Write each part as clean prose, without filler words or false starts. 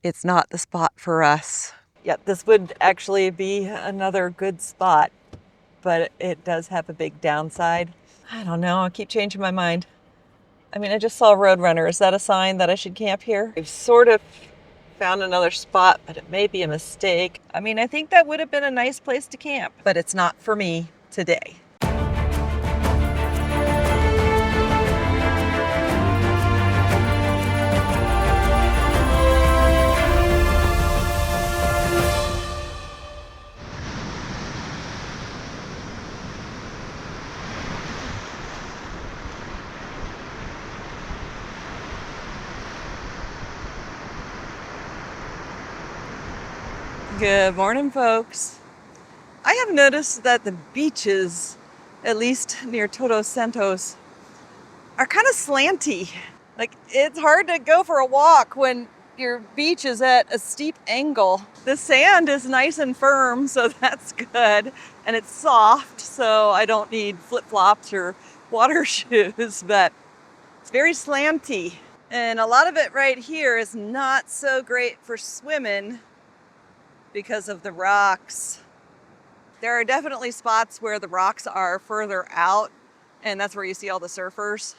it's not the spot for us. Yeah, this would actually be another good spot, but it does have a big downside. I don't know, I'll keep changing my mind. I mean, I just saw a Roadrunner. Is that a sign that I should camp here? I've sort of found another spot, but it may be a mistake. I mean, I think that would have been a nice place to camp, but it's not for me today. Good morning, folks. I have noticed that the beaches, at least near Todos Santos, are kind of slanty. Like, it's hard to go for a walk when your beach is at a steep angle. The sand is nice and firm, so that's good. And it's soft, so I don't need flip-flops or water shoes, but it's very slanty. And a lot of it right here is not so great for swimming because of the rocks. There are definitely spots where the rocks are further out, and that's where you see all the surfers.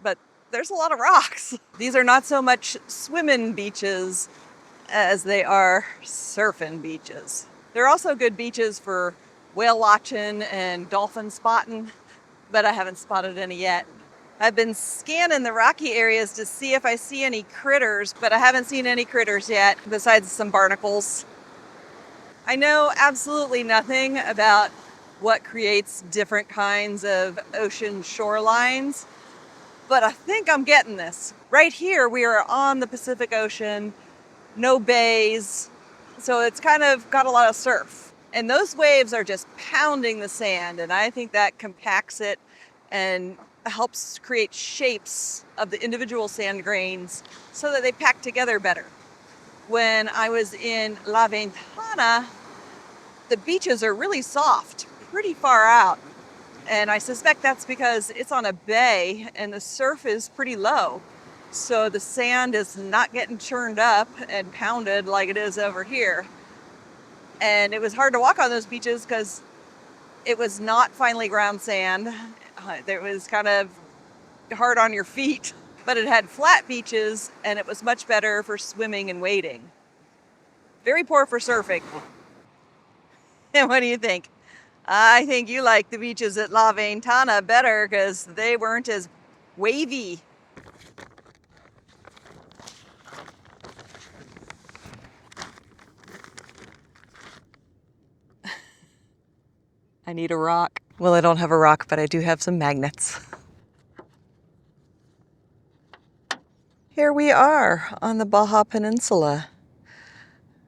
But there's a lot of rocks. These are not so much swimming beaches as they are surfing beaches. They're also good beaches for whale watching and dolphin spotting, but I haven't spotted any yet. I've been scanning the rocky areas to see if I see any critters, but I haven't seen any critters yet, besides some barnacles. I know absolutely nothing about what creates different kinds of ocean shorelines, but I think I'm getting this. Right here, we are on the Pacific Ocean, no bays, so it's kind of got a lot of surf. And those waves are just pounding the sand, and I think that compacts it and helps create shapes of the individual sand grains so that they pack together better. When I was in La Ventana, the beaches are really soft, pretty far out. And I suspect that's because it's on a bay and the surf is pretty low. So the sand is not getting churned up and pounded like it is over here. And it was hard to walk on those beaches because it was not finely ground sand. It was kind of hard on your feet, but it had flat beaches and it was much better for swimming and wading. Very poor for surfing. And what do you think? I think you like the beaches at La Ventana better because they weren't as wavy. I need a rock. Well, I don't have a rock, but I do have some magnets. Here we are on the Baja Peninsula,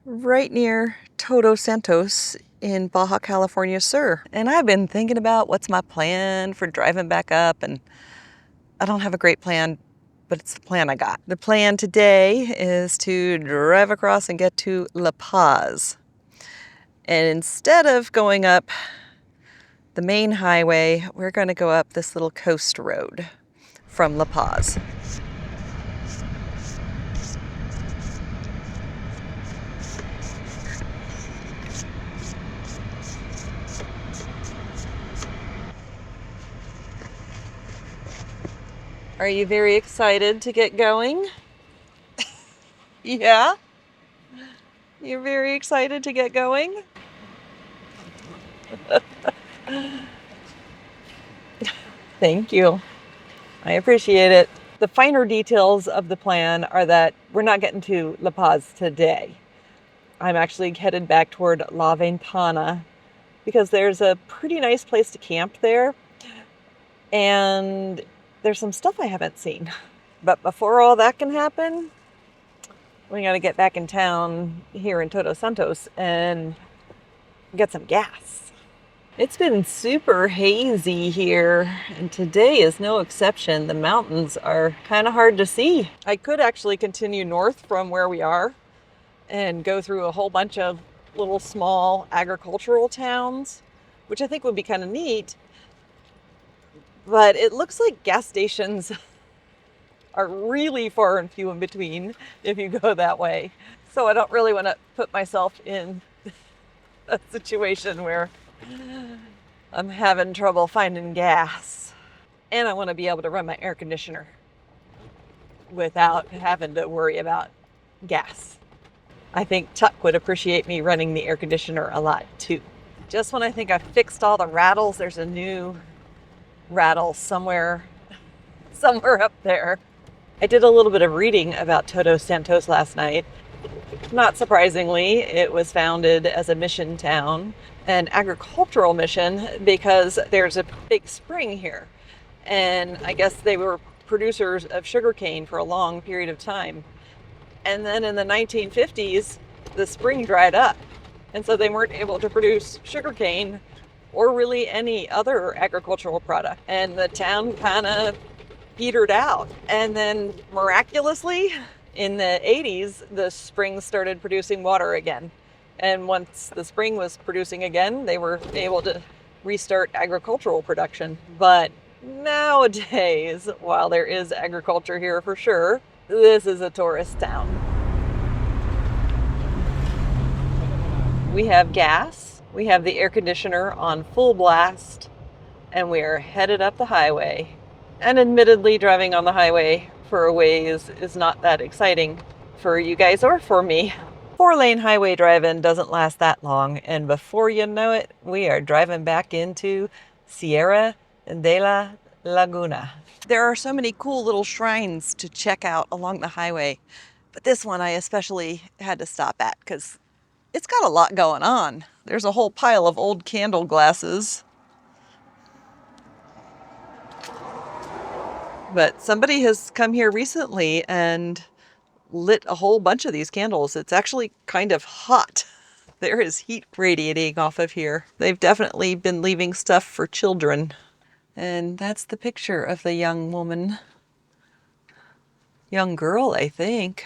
right near Todos Santos in Baja California Sur. And I've been thinking about what's my plan for driving back up, and I don't have a great plan, but it's the plan I got. The plan today is to drive across and get to La Paz. And instead of going up the main highway, we're going to go up this little coast road from La Paz. Are you very excited to get going? Yeah? You're very excited to get going? Thank you. I appreciate it. The finer details of the plan are that we're not getting to La Paz today. I'm actually headed back toward La Ventana because there's a pretty nice place to camp there. And there's some stuff I haven't seen. But before all that can happen, we gotta get back in town here in Todos Santos and get some gas. It's been super hazy here, and today is no exception. The mountains are kind of hard to see. I could actually continue north from where we are and go through a whole bunch of little small agricultural towns, which I think would be kind of neat. But it looks like gas stations are really far and few in between if you go that way. So I don't really want to put myself in a situation where I'm having trouble finding gas. And I want to be able to run my air conditioner without having to worry about gas. I think Chuck would appreciate me running the air conditioner a lot too. Just when I think I've fixed all the rattles, there's a new rattle somewhere up there. I did a little bit of reading about Todos Santos last night. Not surprisingly, it was founded as a mission town, an agricultural mission, because there's a big spring here. And I guess they were producers of sugarcane for a long period of time. And then in the 1950s, the spring dried up. And so they weren't able to produce sugarcane or really any other agricultural product. And the town kind of petered out. And then miraculously, in the 80s, the spring started producing water again. And once the spring was producing again, they were able to restart agricultural production. But nowadays, while there is agriculture here for sure, this is a tourist town. We have gas, we have the air conditioner on full blast, and we are headed up the highway. And admittedly, driving on the highway for a ways is not that exciting for you guys or for me. 4-lane highway driving doesn't last that long, and before you know it, we are driving back into Sierra de la Laguna. There are so many cool little shrines to check out along the highway, but this one I especially had to stop at because it's got a lot going on. There's a whole pile of old candle glasses. But somebody has come here recently and lit a whole bunch of these candles. It's actually kind of hot. There is heat radiating off of here. They've definitely been leaving stuff for children. And that's the picture of the young woman. Young girl, I think.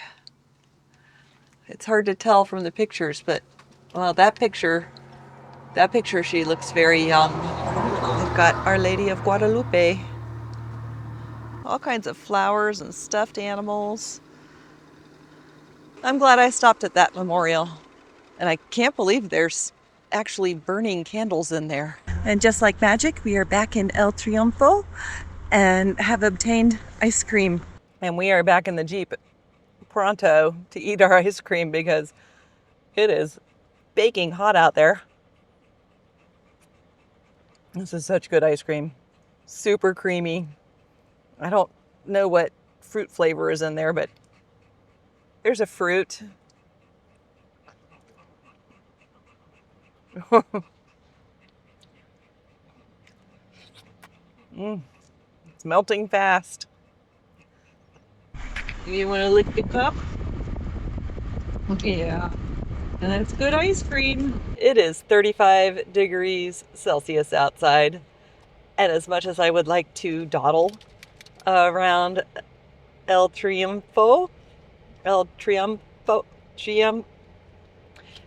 It's hard to tell from the pictures, but, well, that picture, she looks very young. We've got Our Lady of Guadalupe. All kinds of flowers and stuffed animals. I'm glad I stopped at that memorial. And I can't believe there's actually burning candles in there. And just like magic, we are back in El Triunfo and have obtained ice cream. And we are back in the Jeep pronto to eat our ice cream because it is baking hot out there. This is such good ice cream. Super creamy. I don't know what fruit flavor is in there, but there's a fruit. It's melting fast. You want to lick the cup? Yeah. And that's good ice cream. It is 35 degrees Celsius outside. And as much as I would like to dawdle around El Triunfo,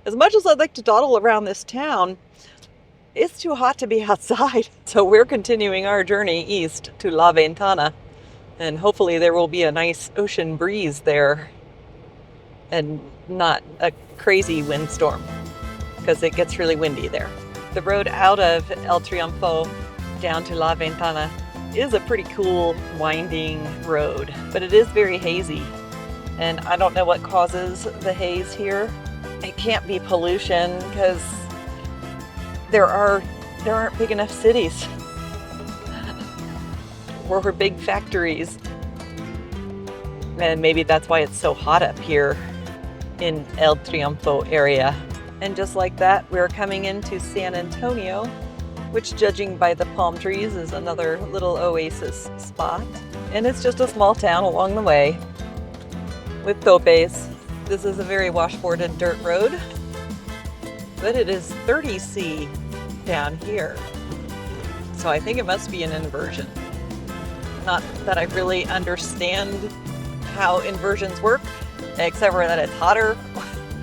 as much as I'd like to dawdle around this town, it's too hot to be outside. So we're continuing our journey east to La Ventana. And hopefully there will be a nice ocean breeze there and not a crazy windstorm because it gets really windy there. The road out of El Triunfo down to La Ventana is a pretty cool winding road, but it is very hazy. And I don't know what causes the haze here. It can't be pollution because there aren't big enough cities or big factories. And maybe that's why it's so hot up here in El Triunfo area. And just like that, we're coming into San Antonio, which, judging by the palm trees, is another little oasis spot. And it's just a small town along the way with topes. This is a very washboarded dirt road, but it is 30°C down here. So I think it must be an inversion. Not that I really understand how inversions work, except for that it's hotter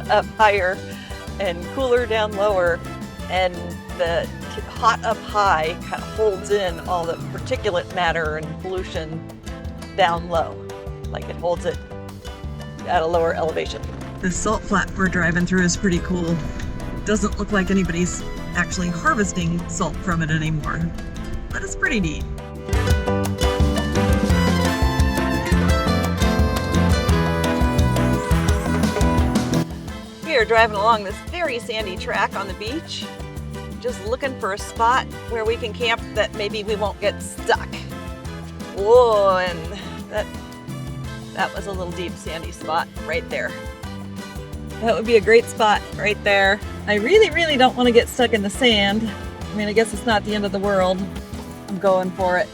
up higher and cooler down lower, and the hot up high kind of holds in all the particulate matter and pollution down low. like it holds it at a lower elevation. This salt flat we're driving through is pretty cool. Doesn't look like anybody's actually harvesting salt from it anymore, but it's pretty neat. We are driving along this very sandy track on the beach, just looking for a spot where we can camp that maybe we won't get stuck. Whoa, and that was a little deep sandy spot right there. That would be a great spot right there. I really don't want to get stuck in the sand. I mean, I guess it's not the end of the world. I'm going for it.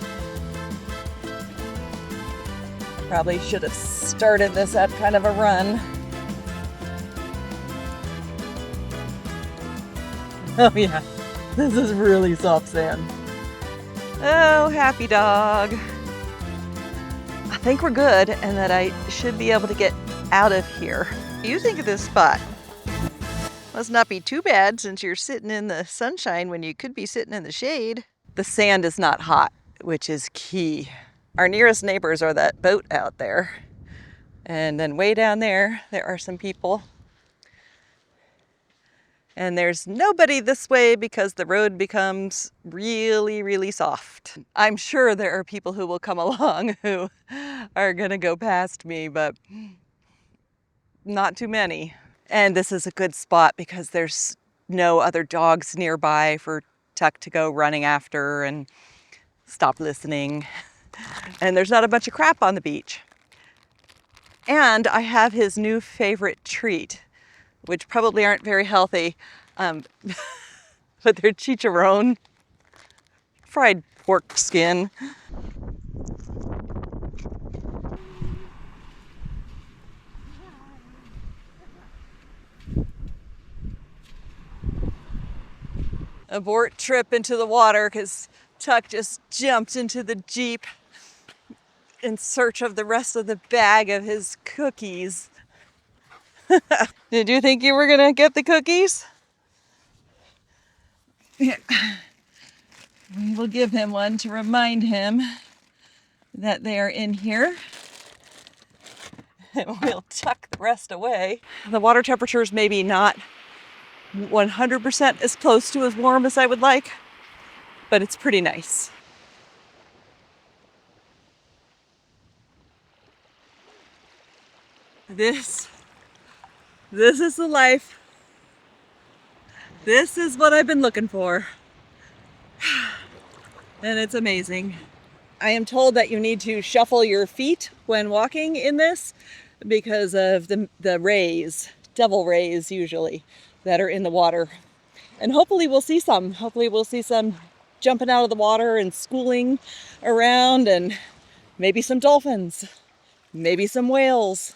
Probably should have started this at kind of a run. Oh yeah, this is really soft sand. Oh, happy dog. I think we're good and that I should be able to get out of here. What do you think of this spot? Must not be too bad since you're sitting in the sunshine when you could be sitting in the shade. The sand is not hot, which is key. Our nearest neighbors are that boat out there. And then way down there are some people. And there's nobody this way because the road becomes really soft. I'm sure there are people who will come along who are gonna go past me, but not too many. And this is a good spot because there's no other dogs nearby for Tuck to go running after and stop listening. And there's not a bunch of crap on the beach. And I have his new favorite treat, which probably aren't very healthy, but they're chicharron, fried pork skin. Abort trip into the water because Tuck just jumped into the Jeep in search of the rest of the bag of his cookies. Did you think you were gonna get the cookies? Yeah. We will give him one to remind him that they are in here. And we'll tuck the rest away. The water temperature is maybe not 100% as close to as warm as I would like, but it's pretty nice. This is the life. This is what I've been looking for. And it's amazing. I am told that you need to shuffle your feet when walking in this because of the rays, devil rays usually, that are in the water. And hopefully we'll see some. Hopefully we'll see some jumping out of the water and schooling around, and maybe some dolphins, maybe some whales.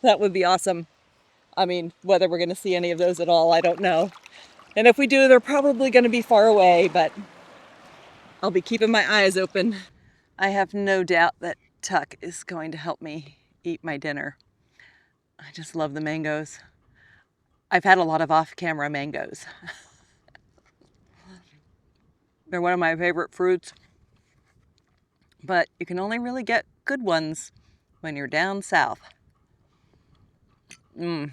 That would be awesome. I mean, whether we're going to see any of those at all, I don't know. And if we do, they're probably going to be far away, but I'll be keeping my eyes open. I have no doubt that Tuck is going to help me eat my dinner. I just love the mangoes. I've had a lot of off-camera mangoes. They're one of my favorite fruits, but you can only really get good ones when you're down south. And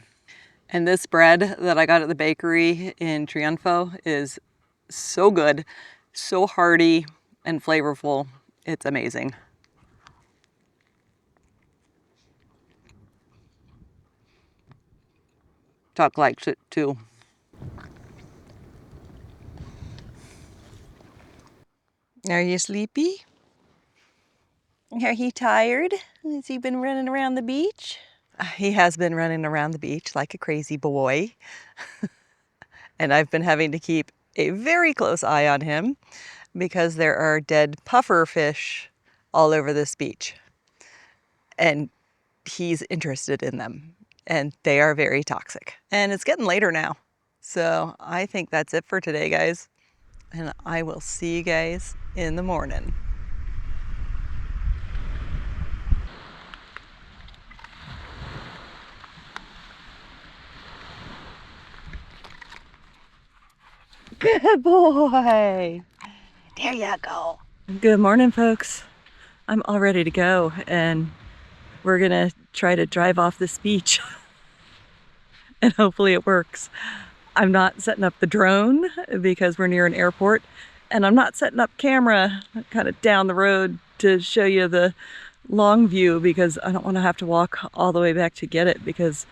this bread that I got at the bakery in Triunfo is so good, so hearty and flavorful. It's amazing. Tuck likes it too. Are you sleepy? Are you tired? Has he been running around the beach? He has been running around the beach like a crazy boy. And I've been having to keep a very close eye on him because there are dead puffer fish all over this beach. And he's interested in them. And they are very toxic. And it's getting later now. So I think that's it for today, guys. And I will see you guys in the morning. Good boy. There you go. Good morning, folks. I'm all ready to go, and we're gonna try to drive off this beach and hopefully it works. I'm not setting up the drone because we're near an airport, and I'm not setting up camera kind of down the road to show you the long view because I don't want to have to walk all the way back to get it, because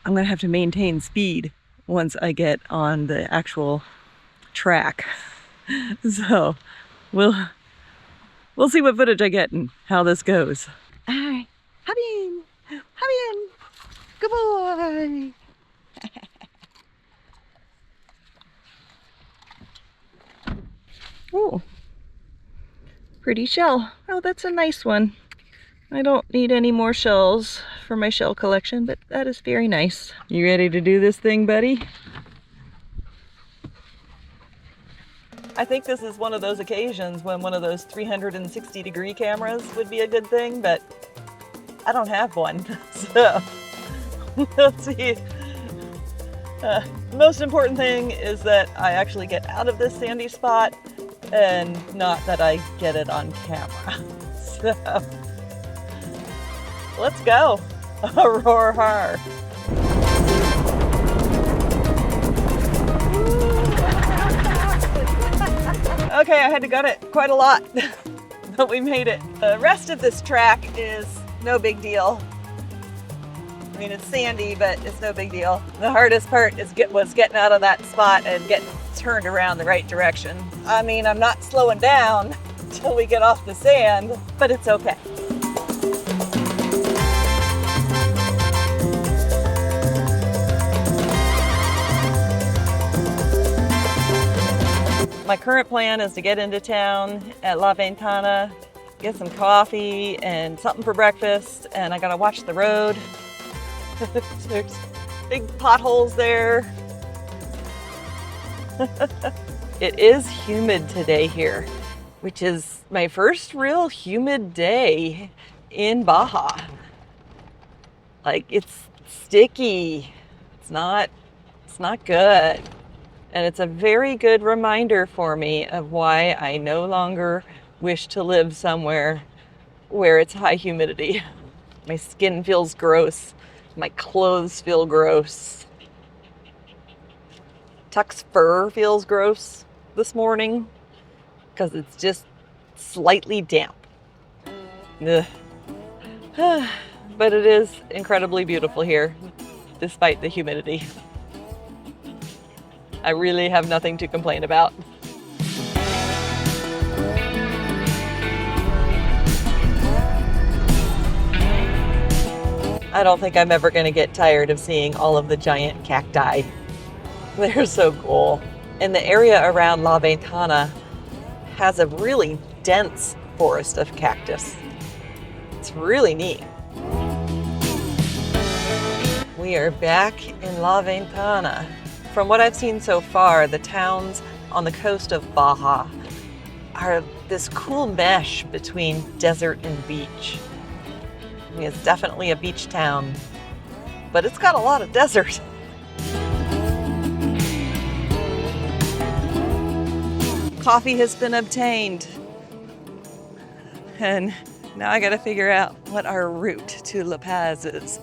I'm gonna have to maintain speed once I get on the actual track. So we'll see what footage I get and how this goes. All right, hop in, good boy. Oh, pretty shell. Oh, that's a nice one. I don't need any more shells for my shell collection, but that is very nice. You ready to do this thing, buddy? I think this is one of those occasions when one of those 360-degree cameras would be a good thing, but I don't have one, so let's see. The most important thing is that I actually get out of this sandy spot and not that I get it on camera. So let's go. Roar har. Okay, I had to gut it quite a lot, but we made it. The rest of this track is no big deal. I mean, it's sandy, but it's no big deal. The hardest part was getting out of that spot and getting turned around the right direction. I mean, I'm not slowing down until we get off the sand, but it's okay. My current plan is to get into town at La Ventana, get some coffee and something for breakfast, and I gotta watch the road. There's big potholes there. It is humid today here, which is my first real humid day in Baja. Like, it's sticky. It's not good. And it's a very good reminder for me of why I no longer wish to live somewhere where it's high humidity. My skin feels gross. My clothes feel gross. Tuck's fur feels gross this morning because it's just slightly damp. Ugh. But it is incredibly beautiful here, despite the humidity. I really have nothing to complain about. I don't think I'm ever going to get tired of seeing all of the giant cacti. They're so cool. And the area around La Ventana has a really dense forest of cactus. It's really neat. We are back in La Ventana. From what I've seen so far, the towns on the coast of Baja are this cool mesh between desert and beach. I mean, it's definitely a beach town, but it's got a lot of desert. Coffee has been obtained, and now I gotta figure out what our route to La Paz is.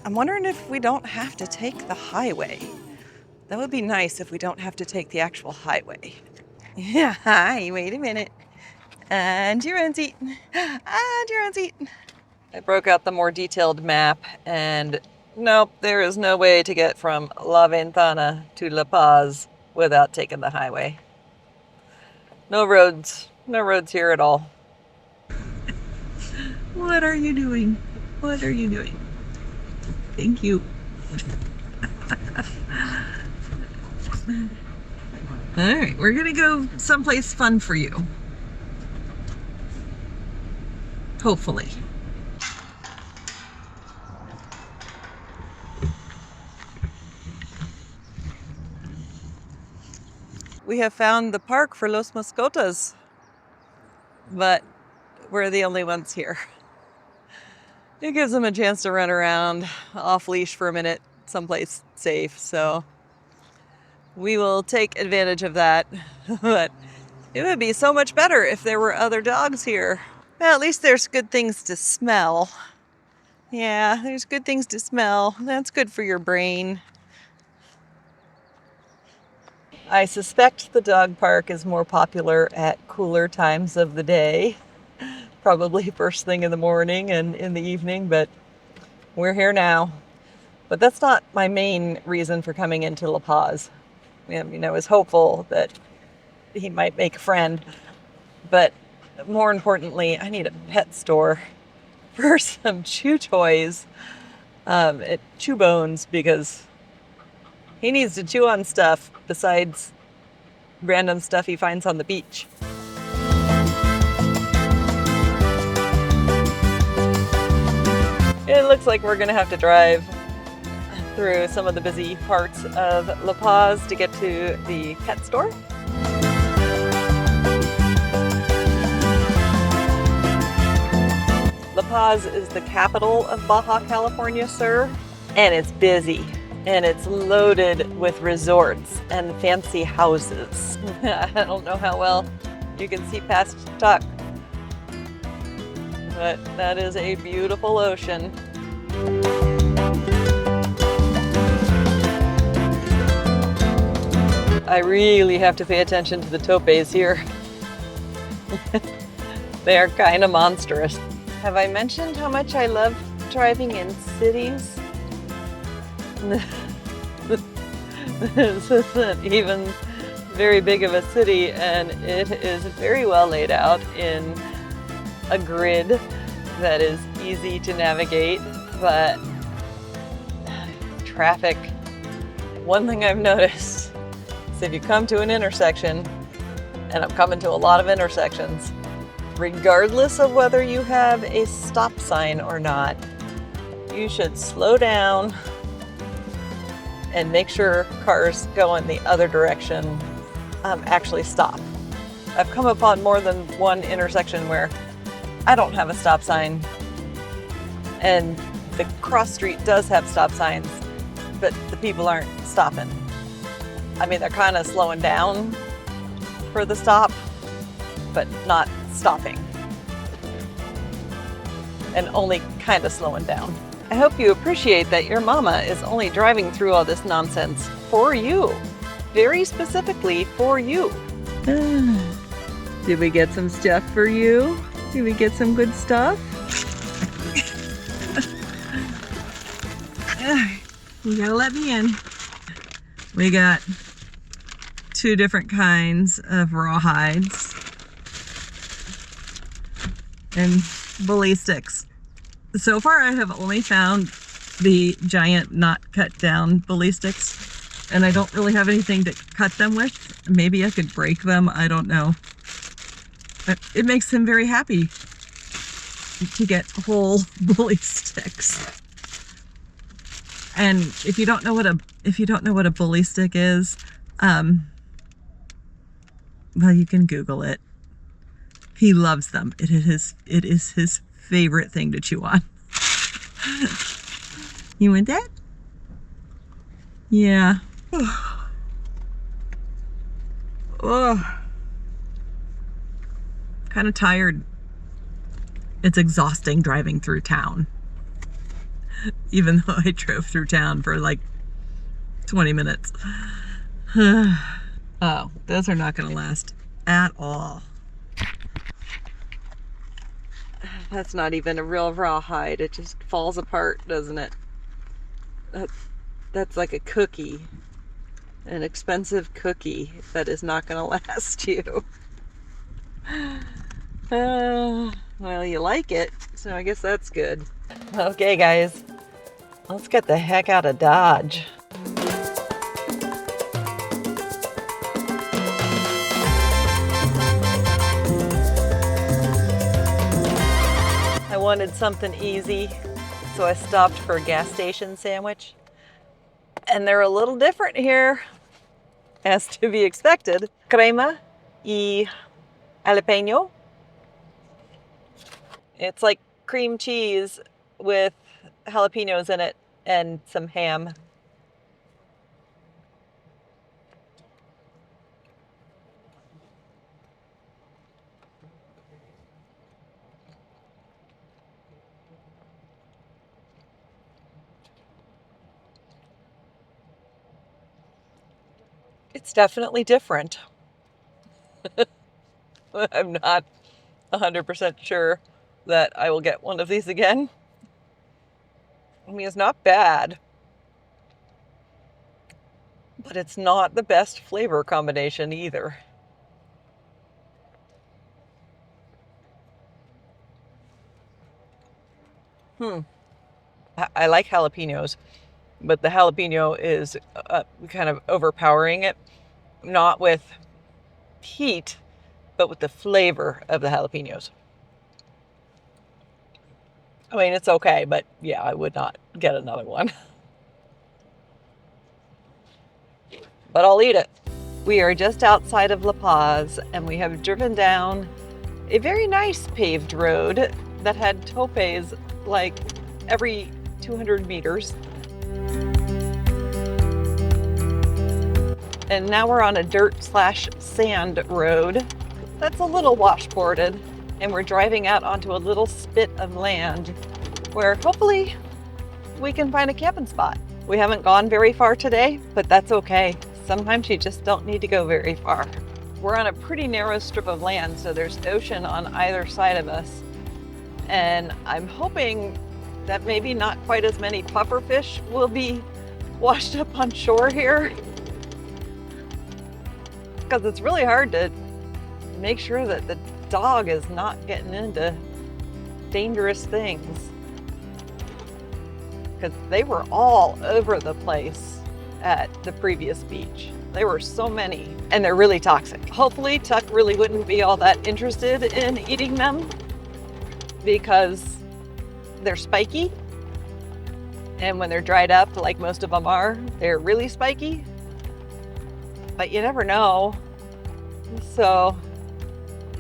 I'm wondering if we don't have to take the highway. That would be nice if we don't have to take the actual highway. Yeah, hi, wait a minute. And your own seat. And your own seat. I broke out the more detailed map, and nope, there is no way to get from La Ventana to La Paz without taking the highway. No roads here at all. What are you doing? What are you doing? Thank you. All right, we're gonna go someplace fun for you. Hopefully. We have found the park for Los Mascotas, but we're the only ones here. It gives them a chance to run around off leash for a minute, someplace safe, so we will take advantage of that. But it would be so much better if there were other dogs here. Well, at least there's good things to smell. Yeah, there's good things to smell. That's good for your brain. I suspect the dog park is more popular at cooler times of the day. Probably first thing in the morning and in the evening, but we're here now. But that's not my main reason for coming into La Paz. I mean, I was hopeful that he might make a friend, but more importantly, I need a pet store for some chew toys at Chew Bones, because he needs to chew on stuff besides random stuff he finds on the beach. It looks like we're gonna have to drive through some of the busy parts of La Paz to get to the pet store. La Paz is the capital of Baja California, sir, and it's busy. And it's loaded with resorts and fancy houses. I don't know how well you can see past Tuck, but that is a beautiful ocean. I really have to pay attention to the topes here. They are kind of monstrous. Have I mentioned how much I love driving in cities? This isn't even very big of a city, and it is very well laid out in a grid that is easy to navigate, but traffic. One thing I've noticed is if you come to an intersection, and I'm coming to a lot of intersections, regardless of whether you have a stop sign or not, you should slow down and make sure cars going the other direction actually stop. I've come upon more than one intersection where I don't have a stop sign, and the cross street does have stop signs, but the people aren't stopping. I mean, they're kind of slowing down for the stop, but not stopping, and only kind of slowing down. I hope you appreciate that your mama is only driving through all this nonsense for you. Very specifically for you. Did we get some stuff for you? Did we get some good stuff? You gotta let me in. We got 2 different kinds of rawhides and bully sticks. So far, I have only found the giant not cut down bully sticks, and I don't really have anything to cut them with. Maybe I could break them, I don't know. But it makes him very happy to get whole bully sticks. And if you don't know what a bully stick is, well, you can Google it. He loves them. It is his favorite thing to chew on. You want that? Yeah. Oh. Kind of tired. It's exhausting driving through town. Even though I drove through town for like 20 minutes. Oh, those are not going to last at all. That's not even a real rawhide. It just falls apart, doesn't it? That's like a cookie. An expensive cookie that is not going to last you. Well, you like it, so I guess that's good. Okay, guys. Let's get the heck out of Dodge. I wanted something easy, so I stopped for a gas station sandwich. And they're a little different here, as to be expected. Crema y jalapeno. It's like cream cheese with jalapenos in it and some ham. It's definitely different. I'm not 100% sure that I will get one of these again. I mean, it's not bad, but it's not the best flavor combination either. I like jalapenos, but the jalapeno is kind of overpowering it, not with heat, but with the flavor of the jalapenos. I mean, it's okay, but yeah, I would not get another one. But I'll eat it. We are just outside of La Paz, and we have driven down a very nice paved road that had topes like every 200 meters. And now we're on a dirt/sand road that's a little washboarded, and we're driving out onto a little spit of land where hopefully we can find a camping spot. We haven't gone very far today, but that's okay. Sometimes you just don't need to go very far. We're on a pretty narrow strip of land, so there's ocean on either side of us. And I'm hoping that maybe not quite as many pufferfish will be washed up on shore here, because it's really hard to make sure that the dog is not getting into dangerous things, because they were all over the place at the previous beach. There were so many, and they're really toxic. Hopefully Tuck really wouldn't be all that interested in eating them because they're spiky, and when they're dried up, like most of them are, they're really spiky, but you never know. So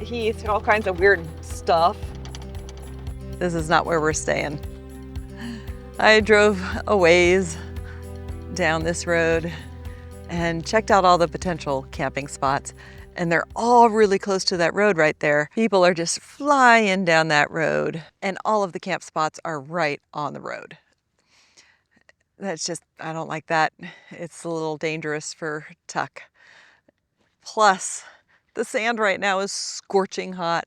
he eats all kinds of weird stuff. This is not where we're staying. I drove a ways down this road and checked out all the potential camping spots, and they're all really close to that road right there. People are just flying down that road, and all of the camp spots are right on the road. That's just, I don't like that. It's a little dangerous for Tuck. Plus, the sand right now is scorching hot,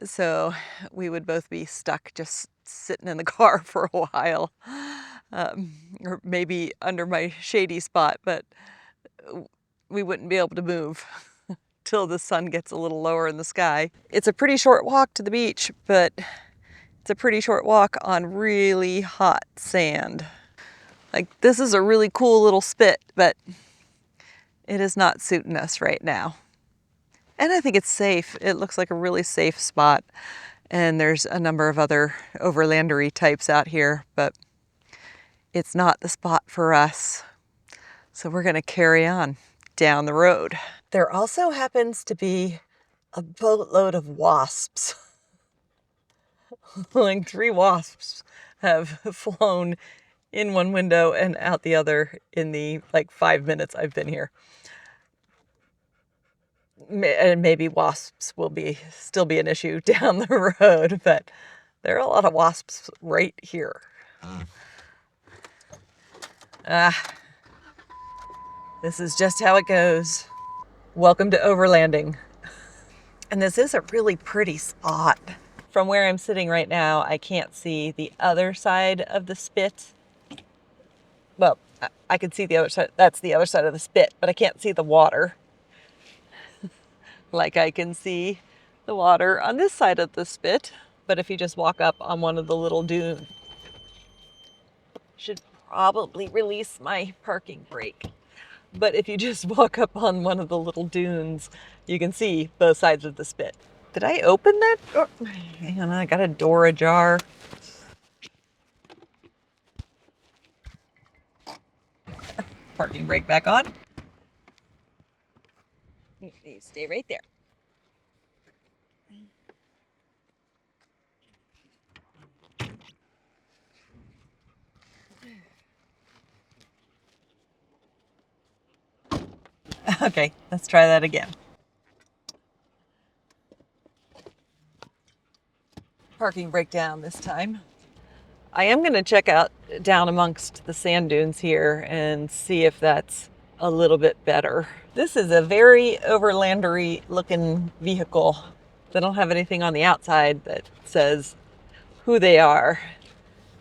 so we would both be stuck just sitting in the car for a while, or maybe under my shady spot, but we wouldn't be able to move till the sun gets a little lower in the sky. It's a pretty short walk to the beach, but it's a pretty short walk on really hot sand. Like, this is a really cool little spit, but it is not suiting us right now. And I think it's safe. It looks like a really safe spot. And there's a number of other overlandery types out here, but it's not the spot for us. So we're gonna carry on down the road. There also happens to be a boatload of wasps. Like 3 wasps have flown in one window and out the other in the 5 minutes I've been here. And maybe wasps will still be an issue down the road, but there are a lot of wasps right here. This is just how it goes. Welcome to overlanding. And this is a really pretty spot. From where I'm sitting right now, I can't see the other side of the spit. Well, I can see the other side. That's the other side of the spit, but I can't see the water. Like I can see the water on this side of the spit, but if you just walk up on one of the little dunes, should probably release my parking brake. But if you just walk up on one of the little dunes, you can see both sides of the spit. Did I open that door? Hang on, I got a door ajar. Parking brake back on. You stay right there. Okay, let's try that again. Parking brake down this time. I am going to check out down amongst the sand dunes here and see if that's a little bit better. This is a very overlandery looking vehicle. They don't have anything on the outside that says who they are.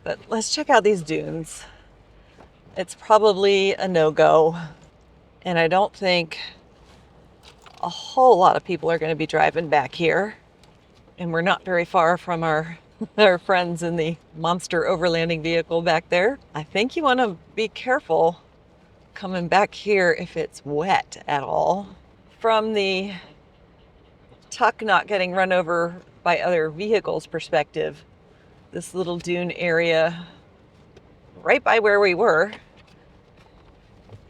But let's check out these dunes. It's probably a no-go. And I don't think a whole lot of people are going to be driving back here. And we're not very far from our friends in the monster overlanding vehicle back there. I think you want to be careful coming back here if it's wet at all. From the tuck not getting run over by other vehicles perspective, this little dune area right by where we were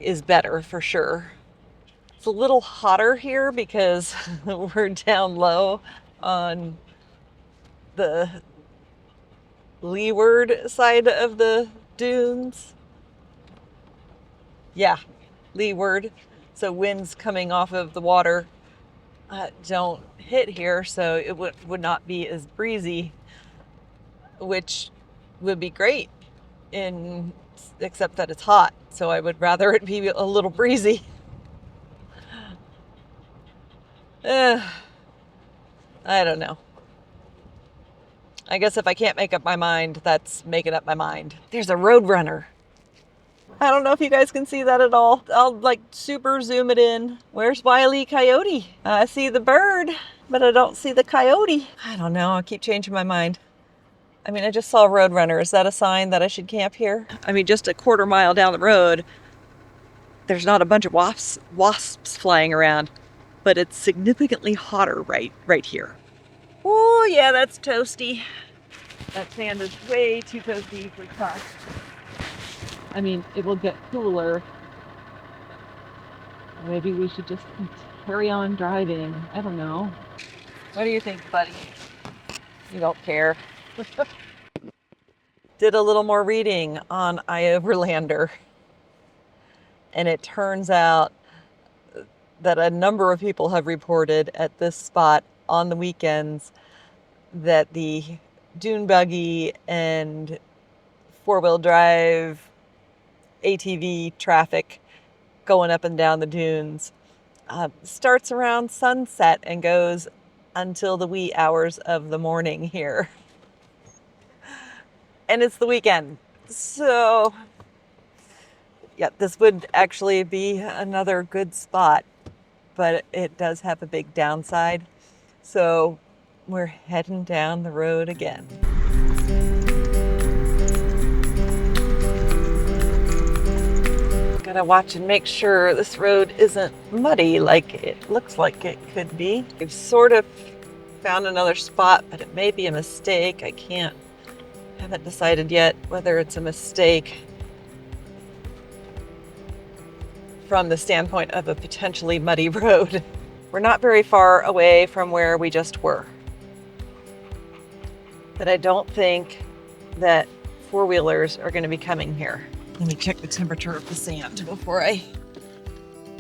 is better for sure. It's a little hotter here because we're down low on the leeward side of the dunes. Yeah, leeward. So winds coming off of the water don't hit here, so it would not be as breezy, which would be great, except that it's hot. So I would rather it be a little breezy. I don't know. I guess if I can't make up my mind, that's making up my mind. There's a road runner. I don't know if you guys can see that at all. I'll like super zoom it in. Where's Wile E. Coyote? I see the bird, but I don't see the coyote. I don't know. I keep changing my mind. I mean, I just saw a road runner. Is that a sign that I should camp here? I mean, just a quarter mile down the road, there's not a bunch of wasps flying around, but it's significantly hotter right here. Oh yeah, that's toasty. That sand is way too toasty for cars. I mean, it will get cooler. Maybe we should just carry on driving. I don't know. What do you think, buddy? You don't care. Did a little more reading on iOverlander. And it turns out that a number of people have reported at this spot on the weekends that the dune buggy and four-wheel drive ATV traffic going up and down the dunes starts around sunset and goes until the wee hours of the morning here. And it's the weekend. So, yeah, this would actually be another good spot, but it does have a big downside. So we're heading down the road again. Gotta watch and make sure this road isn't muddy like it looks like it could be. We've sort of found another spot, but it may be a mistake. Haven't decided yet whether it's a mistake from the standpoint of a potentially muddy road. We're not very far away from where we just were. But I don't think that four-wheelers are going to be coming here. Let me check the temperature of the sand before I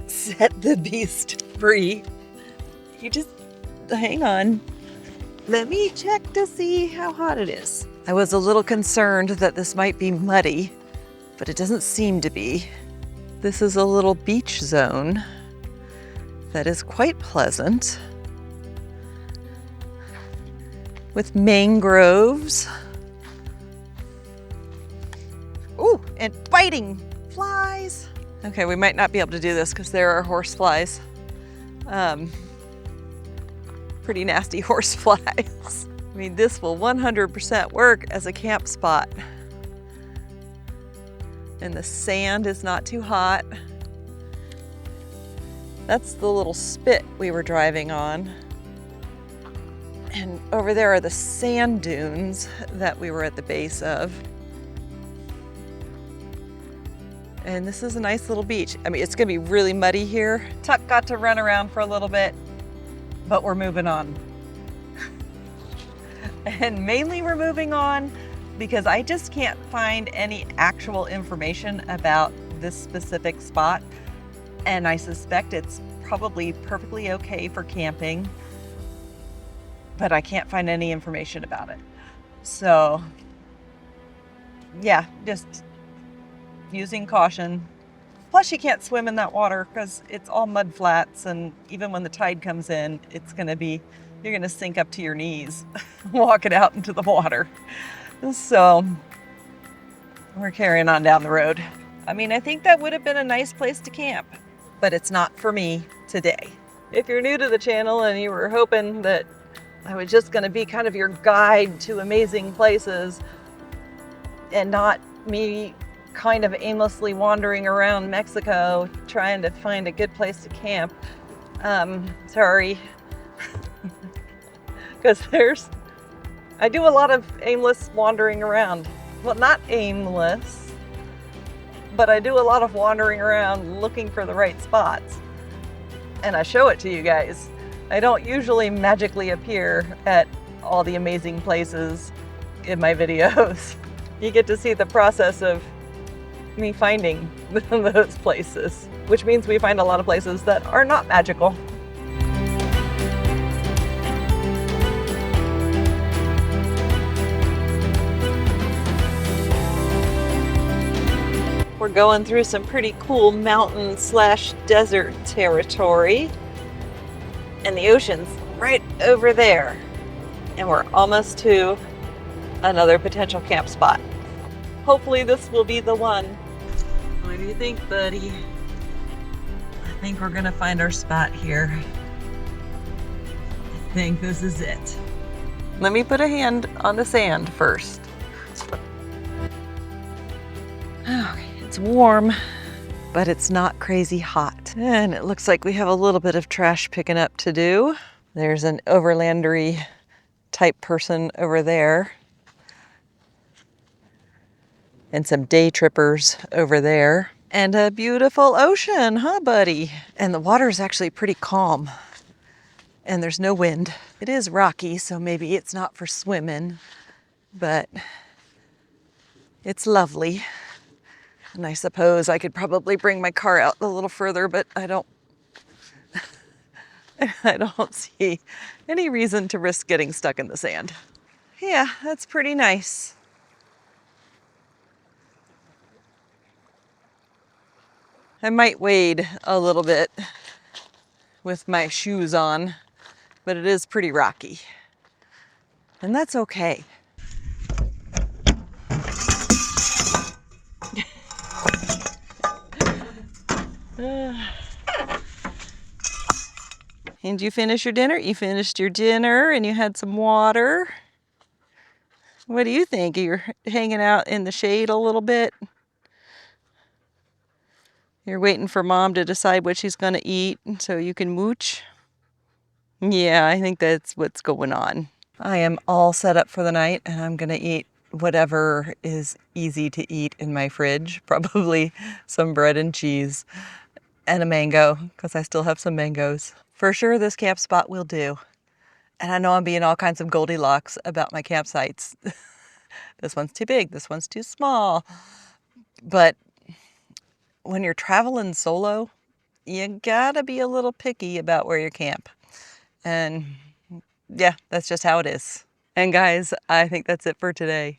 set the beast free. You just hang on. Let me check to see how hot it is. I was a little concerned that this might be muddy, but it doesn't seem to be. This is a little beach zone that is quite pleasant, with mangroves. Ooh, and biting flies. Okay, we might not be able to do this because there are horse flies. Pretty nasty horse flies. I mean, this will 100% work as a camp spot. And the sand is not too hot. That's the little spit we were driving on. And over there are the sand dunes that we were at the base of. And this is a nice little beach. I mean, it's gonna be really muddy here. Tuck got to run around for a little bit, but we're moving on. And mainly we're moving on because I just can't find any actual information about this specific spot. And I suspect it's probably perfectly okay for camping, but I can't find any information about it. So yeah, just using caution. Plus you can't swim in that water because it's all mud flats, and even when the tide comes in, you're gonna sink up to your knees walking out into the water. So we're carrying on down the road. I mean, I think that would have been a nice place to camp, but it's not for me today. If you're new to the channel and you were hoping that I was just gonna be kind of your guide to amazing places and not me kind of aimlessly wandering around Mexico trying to find a good place to camp, sorry. Because I do a lot of aimless wandering around. Well, not aimless, but I do a lot of wandering around looking for the right spots. And I show it to you guys. I don't usually magically appear at all the amazing places in my videos. You get to see the process of me finding those places, which means we find a lot of places that are not magical. We're going through some pretty cool mountain / desert territory, and the ocean's right over there. And we're almost to another potential camp spot. Hopefully this will be the one. What do you think, buddy? I think we're gonna find our spot here. I think this is it. Let me put a hand on the sand first. Okay. It's warm, but it's not crazy hot. And it looks like we have a little bit of trash picking up to do. There's an overlandery type person over there. And some day trippers over there. And a beautiful ocean, huh, buddy? And the water is actually pretty calm. And there's no wind. It is rocky, so maybe it's not for swimming, but it's lovely. And I suppose I could probably bring my car out a little further, but I don't see any reason to risk getting stuck in the sand. Yeah, that's pretty nice. I might wade a little bit with my shoes on, but it is pretty rocky. And that's okay. And you finish your dinner? You finished your dinner and you had some water. What do you think? You're hanging out in the shade a little bit? You're waiting for Mom to decide what she's going to eat so you can mooch? Yeah, I think that's what's going on. I am all set up for the night and I'm going to eat whatever is easy to eat in my fridge. Probably some bread and cheese and a mango, because I still have some mangoes. For sure, this camp spot will do. And I know I'm being all kinds of Goldilocks about my campsites. This one's too big, this one's too small. But when you're traveling solo, you gotta be a little picky about where you camp. And yeah, that's just how it is. And guys, I think that's it for today.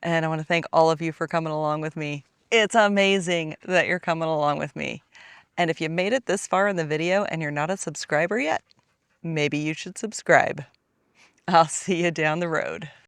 And I want to thank all of you for coming along with me. It's amazing that you're coming along with me. And if you made it this far in the video and you're not a subscriber yet, maybe you should subscribe. I'll see you down the road.